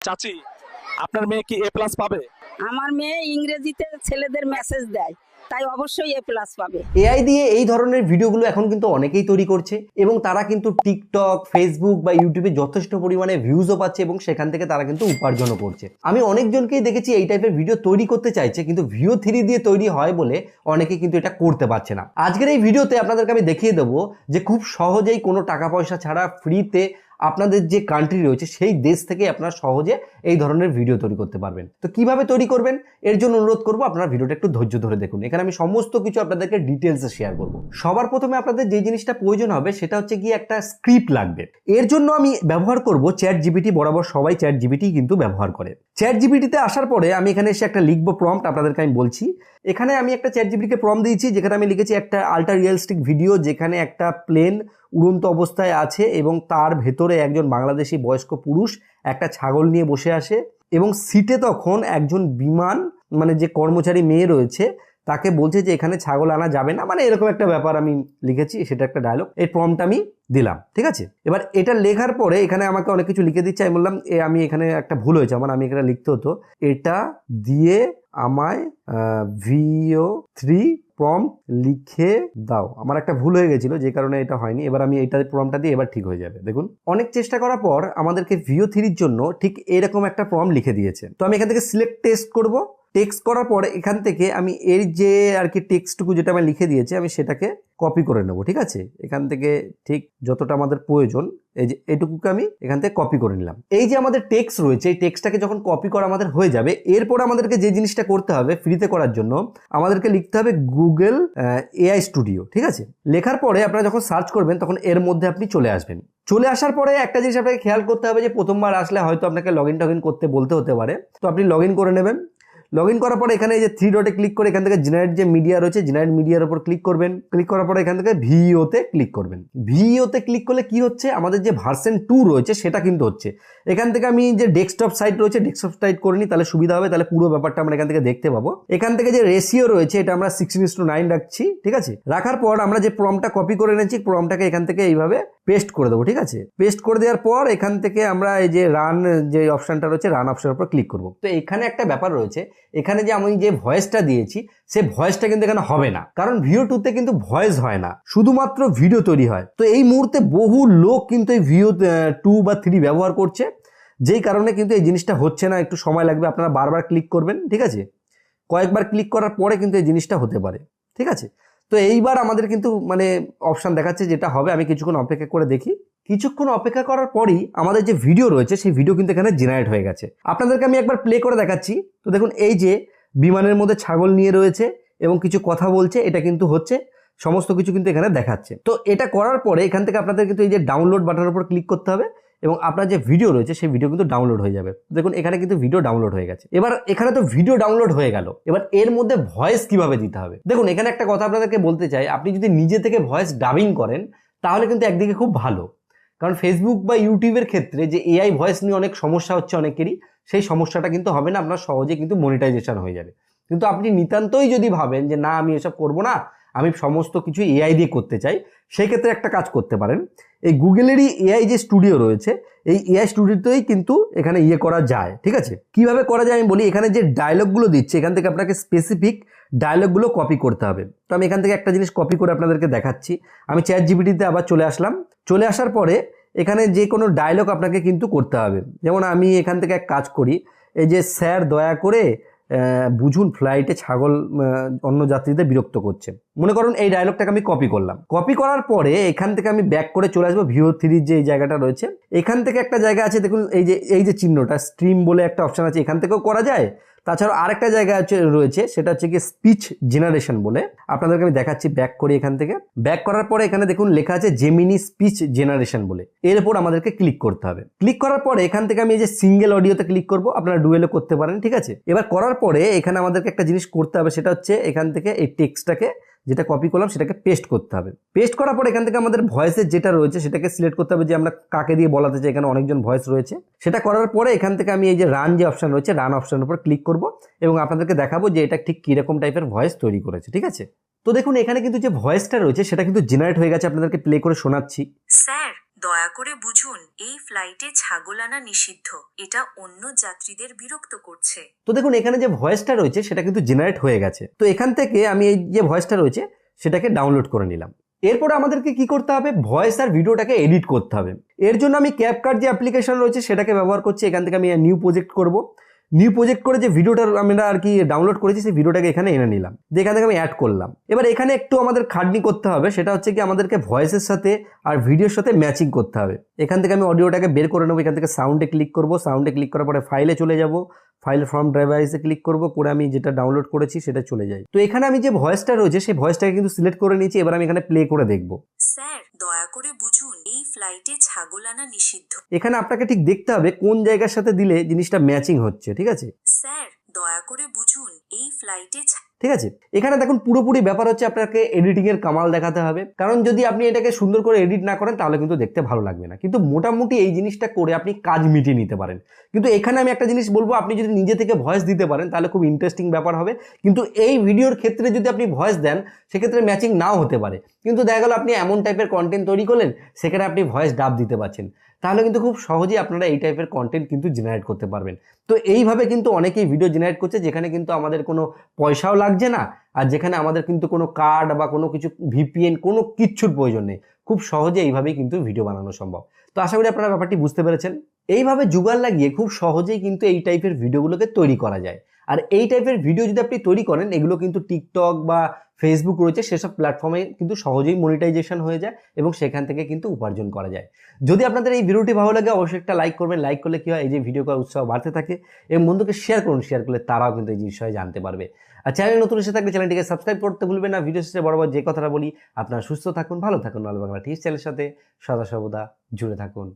চাচি, আপনার মেয়ে কি এ প্লাস পাবে? আমার মেয়ে ইংরেজিতে ছেলেদের মেসেজ দেয়, তাই অবশ্যই এ প্লাস পাবে। এআই দিয়ে এই ধরনের ভিডিওগুলো এখন কিন্তু অনেকেই তৈরি করছে এবং তারা কিন্তু টিকটক, ফেসবুক বা ইউটিউবে যথেষ্ট পরিমাণে ভিউজও পাচ্ছে এবং সেখান থেকে তারা কিন্তু উপার্জনও করছে। আমি অনেকজনকেই দেখেছি এই টাইপের ভিডিও তৈরি করতে চাইছে, কিন্তু ভিও 3 দিয়ে তৈরি হয় বলে অনেকে কিন্তু এটা করতে পারছে না। আজকের এই ভিডিওতে আপনাদেরকে আমি দেখিয়ে দেবো যে খুব সহজেই কোনো টাকা পয়সা ছাড়া ফ্রিতে আপনাদের যে কান্ট্রি রয়েছে সেই দেশ থেকে আপনারা সহজে এই ধরনের ভিডিও তৈরি করতে পারবেন। তো কিভাবে তৈরি করবেন এর জন্য অনুরোধ করবো আপনারা ভিডিওটা একটু ধৈর্য ধরে দেখুন। এখানে আমি সমস্ত কিছু আপনাদেরকে ডিটেলসে শেয়ার করব। সবার প্রথমে আপনাদের যে জিনিসটা প্রয়োজন হবে সেটা হচ্ছে গিয়ে একটা স্ক্রিপ্ট লাগবে। এর জন্য আমি ব্যবহার করব চ্যাট জিপিটি। বরাবর সবাই চ্যাট জিপিটি কিন্তু ব্যবহার করে। চ্যাট জিপিটিতে আসার পরে আমি এখানে এসে একটা লিখবো প্রম্পট, আপনাদেরকে আমি বলছি। এখানে আমি একটা চ্যাট জিপিটিকে প্রম্পট দিয়েছি, যেখানে আমি লিখেছি একটা আল্ট্রা রিয়েলিস্টিক ভিডিও যেখানে একটা প্লেন উড়ন্ত অবস্থায় আছে এবং তার ভেতরে একজন বাংলাদেশি বয়স্ক পুরুষ একটা ছাগল নিয়ে বসে আসে এবং সিটে তখন একজন বিমান মানে যে কর্মচারী মেয়ে রয়েছে তাকে বলছে যে এখানে ছাগল আনা যাবে না, মানে এরকম একটা ব্যাপার আমি লিখেছি, সেটা একটা ডায়লগ। এই প্রম্পট আমি দিলাম, ঠিক আছে। এবার এটা লেখার পরে এখানে আমাকে অনেক কিছু লিখে দিচ্ছে। আমি বললাম আমি এখানে একটা ভুল হয়েছে আমার, আমি এখানে লিখতে হতো এটা দিয়ে আমায় VO3 প্রম্পট লিখে দাও। আমার একটা ভুল হয়ে গেছিল যে কারণে এটা হয়নি। এবার আমি এইটা প্রম্পটটা দিয়ে এবার ঠিক হয়ে যাবে। দেখুন অনেক চেষ্টা করার পর আমাদেরকে VO3 জন্য ঠিক এরকম একটা প্রম্পট লিখে দিয়েছে। তো আমি এখান থেকে সিলেক্ট টেক্সট করব। টেক্সট করার পরে এখান থেকে আমি এর যে আর কি টেক্সটটুকু যেটা আমি লিখে দিয়েছি আমি সেটাকে কপি করে নেব, ঠিক আছে। এখান থেকে ঠিক যতটা আমাদের প্রয়োজন এই যে এটুকুকে আমি এখান থেকে কপি করে নিলাম। এই যে আমাদের টেক্সট রয়েছে এই টেক্সটটাকে যখন কপি করা আমাদের হয়ে যাবে, এরপর আমাদেরকে যে জিনিসটা করতে হবে ফ্রিতে করার জন্য আমাদেরকে লিখতে হবে গুগল AI স্টুডিও, ঠিক আছে। লেখার পরে আপনারা যখন সার্চ করবেন তখন এর মধ্যে আপনি চলে আসবেন। চলে আসার পরে একটা জিনিস আপনাকে খেয়াল করতে হবে যে প্রথমবার আসলে হয়তো আপনাকে লগ ইন করতে বলতে হতে পারে, তো আপনি লগ ইন করে নেবেন। লগ ইন করার পরে এখানে এই যে 3 ডটে ক্লিক করে এখান থেকে জেনারেট যে মিডিয়া রয়েছে জেনারেট মিডিয়ার উপর ক্লিক করবেন। ক্লিক করার পরে এখান থেকে ভিওতে ক্লিক করবেন। ভিওতে ক্লিক করলে কি হচ্ছে, আমাদের যে ভার্সন 2 রয়েছে সেটা কিন্তু হচ্ছে। এখান থেকে আমি যে ডেস্কটপ সাইট রয়েছে ডেস্কটপ সাইট করে নিই, তাহলে সুবিধা হবে, তাহলে পুরো ব্যাপারটা আমরা এখান থেকে দেখতে পাবো। এখান থেকে যে রেশিও রয়েছে এটা আমরা 16:9 রাখছি, ঠিক আছে। রাখার পর আমরা যে প্রম্পটটা কপি করে এনেছি প্রম্পটটাকে এখান থেকে এইভাবে পেস্ট করে দেবো, ঠিক আছে। পেস্ট করে দেওয়ার পর এখান থেকে আমরা এই যে রান যে অপশনটা রয়েছে রান অপশনের উপর ক্লিক করব। তো এখানে একটা ব্যাপার রয়েছে, এখানে যে আমি যে ভয়েসটা দিয়েছি সে ভয়েসটা কিন্তু এখানে হবে না, কারণ VO2 কিন্তু ভয়েস হয় না, শুধুমাত্র ভিডিও তৈরি হয়। তো এই মুহূর্তে বহু লোক কিন্তু এই VO2 বা 3 ব্যবহার করছে, যেই কারণে কিন্তু এই জিনিসটা হচ্ছে না। একটু সময় লাগবে, আপনারা বারবার ক্লিক করবেন, ঠিক আছে। কয়েকবার ক্লিক করার পরে কিন্তু এই জিনিসটা হতে পারে, ঠিক আছে। তো এইবার আমাদের কিন্তু মানে অপশান দেখাচ্ছে যেটা হবে। আমি কিছুক্ষণ অপেক্ষা করে দেখি। কিছুক্ষণ অপেক্ষা করার পরই আমাদের যে ভিডিও রয়েছে সেই ভিডিও কিন্তু এখানে জেনারেট হয়ে গেছে। আপনাদেরকে আমি একবার প্লে করে দেখাচ্ছি। তো দেখুন এই যে বিমানের মধ্যে ছাগল নিয়ে রয়েছে এবং কিছু কথা বলছে, এটা কিন্তু হচ্ছে, সমস্ত কিছু কিন্তু এখানে দেখাচ্ছে। তো এটা করার পরে এখান থেকে আপনাদের কিন্তু এই যে ডাউনলোড বাটনের উপর ক্লিক করতে হবে এবং আপনার যে ভিডিও রয়েছে সেই ভিডিও কিন্তু ডাউনলোড হয়ে যাবে। দেখুন এখানে কিন্তু ভিডিও ডাউনলোড হয়ে গেছে। এবার এখানে তো ভিডিও ডাউনলোড হয়ে গেল, এবার এর মধ্যে ভয়েস কিভাবে দিতে হবে। দেখুন এখানে একটা কথা আপনাদেরকে বলতে চাই, আপনি যদি নিজে থেকে ভয়েস ডাবিং করেন তাহলে কিন্তু একদিকে খুব ভালো, কারণ ফেসবুক বা ইউটিউবের ক্ষেত্রে যে AI ভয়েস নিয়ে অনেক সমস্যা হচ্ছে অনেকেরই, সেই সমস্যাটা কিন্তু হবে না, আপনার সহজে কিন্তু মনিটাইজেশন হয়ে যাবে। কিন্তু আপনি নিতান্তই যদি ভাবেন যে না আমি এসব করবো না, আমি সমস্ত কিছু AI দিয়ে করতে চাই, সেই ক্ষেত্রে একটা কাজ করতে পারেন। এই গুগলেরই AI যে স্টুডিও রয়েছে এই AI স্টুডিওতেই কিন্তু এখানে করা যায়, ঠিক আছে। কিভাবে করা যায় আমি বলি। এখানে যে ডায়লগগুলো দিচ্ছে এখান থেকে আপনাকে স্পেসিফিক ডায়লগগুলো কপি করতে হবে। তো আমি এখান থেকে একটা জিনিস কপি করে আপনাদেরকে দেখাচ্ছি। আমি চ্যাট জিপিটিতে আবার চলে আসলাম। চলে আসার পরে এখানে যে কোনো ডায়লগ আপনাকে কিন্তু করতে হবে। যেমন আমি এখান থেকে এক কাজ করি, এই যে স্যার দয়া করে বুঝুন ফ্লাইটে ছাগল অন্য যাত্রীদের বিরক্ত করছে, মনে করুন এই ডায়লগটাকে আমি কপি করলাম। কপি করার পরে এখান থেকে আমি ব্যাক করে চলে আসবো VO3 যে এই জায়গাটা রয়েছে। এখান থেকে একটা জায়গা আছে দেখুন এই যে চিহ্নটা স্ট্রিম বলে একটা অপশন আছে, এখান থেকেও করা যায়। তাছাড়া আরেকটা জায়গা রয়েছে সেটা হচ্ছে কি স্পিচ জেনারেশন বলে, আপনাদেরকে আমি দেখাচ্ছি। ব্যাক করি, এখান থেকে ব্যাক করার পরে এখানে দেখুন লেখা আছে জেমিনি স্পিচ জেনারেশন বলে, এর উপর আমাদেরকে ক্লিক করতে হবে। ক্লিক করার পরে এখান থেকে আমি এই যে সিঙ্গেল অডিওতে ক্লিক করব, আপনারা ডুয়েলও করতে পারেন, ঠিক আছে। এবার করার পরে এখানে আমাদেরকে একটা জিনিস করতে হবে, সেটা হচ্ছে এখান থেকে এই টেক্সটটাকে যেটা কপি করলাম সেটাকে পেস্ট করতে হবে। পেস্ট করার পরে এখান থেকে আমাদের ভয়েসের যেটা রয়েছে সেটাকে সিলেক্ট করতে হবে যে আমরা কাকে দিয়ে বলাতে চাই, এখানে অনেকজন ভয়েস রয়েছে। সেটা করার পরে এখান থেকে আমি এই যে রান যে অপশন রয়েছে রান অপশনের উপর ক্লিক করব এবং আপনাদেরকে দেখাবো যে এটা ঠিক কিরকম টাইপের ভয়েস তৈরি করেছে, ঠিক আছে। তো দেখুন এখানে কিন্তু যে ভয়েসটা রয়েছে সেটা কিন্তু জেনারেট হয়ে গেছে, আপনাদেরকে প্লে করে শোনাচ্ছি। স্যার দয়া করে বুঝুন, এই ফ্লাইটে ছাগল আনা নিষিদ্ধ। এটা অন্য যাত্রীদের বিরক্ত করছে। তো দেখুন এখানে যে ভয়েসটা রয়েছে সেটা কিন্তু জেনারেট হয়ে গেছে। তো এখান থেকে আমি এই যে ভয়েসটা রয়েছে সেটাকে ডাউনলোড করে নিলাম। এরপরে আমাদেরকে কি করতে হবে, ভয়েস আর ভিডিওটাকে এডিট করতে হবে। এর জন্য আমি ক্যাপকাট যে অ্যাপ্লিকেশন রয়েছে সেটাকে ব্যবহার করছি। এখান থেকে আমি নিউ প্রজেক্ট করব। নিউ প্রজেক্ট করে যে ভিডিওটা আমরা আর কি ডাউনলোড করেছি সেই ভিডিওটাকে এখানে এনে নিলাম, দিয়ে এখান থেকে আমি অ্যাড করলাম। এবার এখানে একটু আমাদের খাটনি করতে হবে, সেটা হচ্ছে কি আমাদেরকে ভয়েসের সাথে আর ভিডিওর সাথে ম্যাচিং করতে হবে। এখান থেকে আমি অডিওটাকে বের করে নেবো, এখান থেকে সাউন্ডে ক্লিক করব, সাউন্ডে ক্লিক করার পরে ফাইলে চলে যাব, ফাইল ফ্রম ড্রাইভাইসে ক্লিক করব, করে আমি যেটা ডাউনলোড করেছি সেটা চলে যাই। তো এখানে আমি যে ভয়েসটা রয়েছে সেই ভয়েসটাকে কিন্তু সিলেক্ট করে নিয়েছি। এবার আমি এখানে প্লে করে দেখব। স্যার, দয়া করে বুঝুন, এই ফ্লাইটে ছাগল আনা নিষিদ্ধ। এখানে আপনাকে ঠিক দেখতে হবে কোন জায়গার সাথে দিলে জিনিসটা ম্যাচিং হচ্ছে, ঠিক আছে? স্যার, দয়া করে বুঝুন, এই ফ্লাইটে ঠিক আছে, এখানে দেখুন পুরোপুরি ব্যাপার হচ্ছে আপনাকে এডিটিং এর কামাল দেখাতে হবে। কারণ যদি আপনি এটাকে সুন্দর করে এডিট না করেন তাহলে কিন্তু দেখতে ভালো লাগবে না। কিন্তু মোটামুটি এই জিনিসটা করে আপনি কাজ মিটিয়ে নিতে পারেন। কিন্তু এখানে আমি একটা জিনিস বলবো, আপনি যদি নিজে থেকে ভয়েস দিতে পারেন তাহলে খুব ইন্টারেস্টিং ব্যাপার হবে। কিন্তু এই ভিডিওর ক্ষেত্রে যদি আপনি ভয়েস দেন সেক্ষেত্রে ম্যাচিং নাও হতে পারে। কিন্তু দেখা গেল আপনি এমন টাইপের কন্টেন্ট তৈরি করলেন সেখানে আপনি ভয়েস ডাব দিতে পারছেন, তাহলে কিন্তু খুব সহজেই আপনারা এই টাইপের কন্টেন্ট কিন্তু জেনারেট করতে পারবেন। তো এইভাবে কিন্তু অনেকেই ভিডিও জেনারেট করছে যেখানে কিন্তু আমাদের কোনো পয়সাও লাগছে না, আর যেখানে আমাদের কিন্তু কোনো কার্ড বা কোনো কিছু ভিপিএন কোনো কিচ্ছুর প্রয়োজন নেই। খুব সহজে এইভাবেই কিন্তু ভিডিও বানানো সম্ভব। তো আশা করি আপনারা ব্যাপারটি বুঝতে পেরেছেন। এইভাবে জুগাড় লাগিয়ে খুব সহজেই কিন্তু এই টাইপের ভিডিওগুলোকে তৈরি করা যায়। আর এই টাইপের ভিডিও যদি আপনি তৈরি করেন, এগুলো কিন্তু টিকটক বা ফেসবুক রয়েছে সেসব প্ল্যাটফর্মে কিন্তু সহজেই মনিটাইজেশন হয়ে যায় এবং সেখান থেকে কিন্তু উপার্জন করা যায়। যদি আপনাদের এই ভিডিওটি ভালো লাগে অবশ্যই একটা লাইক করবেন। লাইক করলে কি হয়, এই যে ভিডিও করার উৎসাহ বাড়তে থাকে এবং বন্ধুকে শেয়ার করুন, শেয়ার করলে তারাও কিন্তু এই বিষয়ে জানতে পারবে। আর চ্যানেল নতুন এসে থাকলে চ্যানেলটিকে সাবস্ক্রাইব করতে ভুলবেন না। ভিডিও শেষে বরাবর যে কথাটা বলি, আপনারা সুস্থ থাকুন, ভালো থাকুন, আলো বাংলা টিভি চ্যানেলের সাথে সদা সর্বদা জুড়ে থাকুন।